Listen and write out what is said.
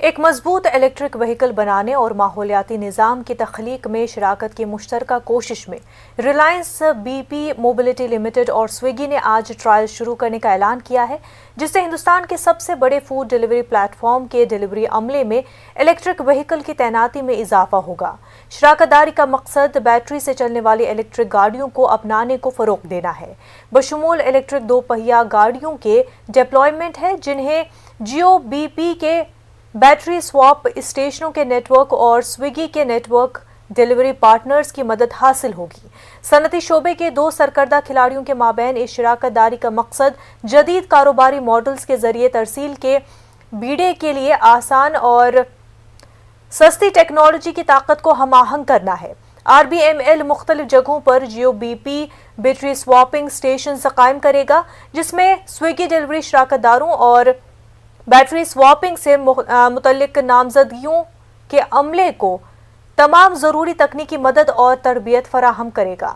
ایک مضبوط electric vehicle بنانے اور ماحولیاتی نظام کی تخلیق میں شراکت کی مشترکہ کوشش میں Reliance B P mobility limited اور سویگی نے آج ٹرائل شروع کرنے کا اعلان کیا ہے، جس سے ہندوستان کے سب سے بڑے فوڈ ڈیلیوری پلیٹ فارم کے ڈیلیوری عملے میں الیکٹرک وہیکل کی تعیناتی میں اضافہ ہوگا۔ شراکت داری کا مقصد بیٹری سے چلنے والی الیکٹرک گاڑیوں کو اپنانے کو فروغ دینا ہے، بشمول الیکٹرک دو پہیہ گاڑیوں کے ڈپلوائمنٹ ہے، جنہیں جیو بی پی کے بیٹری سواپ اسٹیشنوں کے نیٹ ورک اور سویگی کے نیٹ ورک ڈیلیوری پارٹنرز کی مدد حاصل ہوگی۔ صنعتی شعبے کے دو سرکردہ کھلاڑیوں کے مابین اس شراکت داری کا مقصد جدید کاروباری ماڈلز کے ذریعے ترسیل کے بیڑے کے لیے آسان اور سستی ٹیکنالوجی کی طاقت کو ہم آہنگ کرنا ہے۔ آر بی ایم ایل مختلف جگہوں پر Jio B P battery swapping stations قائم کرے گا، جس میں سویگی ڈیلیوری شراکت داروں اور بیٹری سواپنگ سے متعلق نامزدگیوں کے عملے کو تمام ضروری تکنیکی مدد اور تربیت فراہم کرے گا۔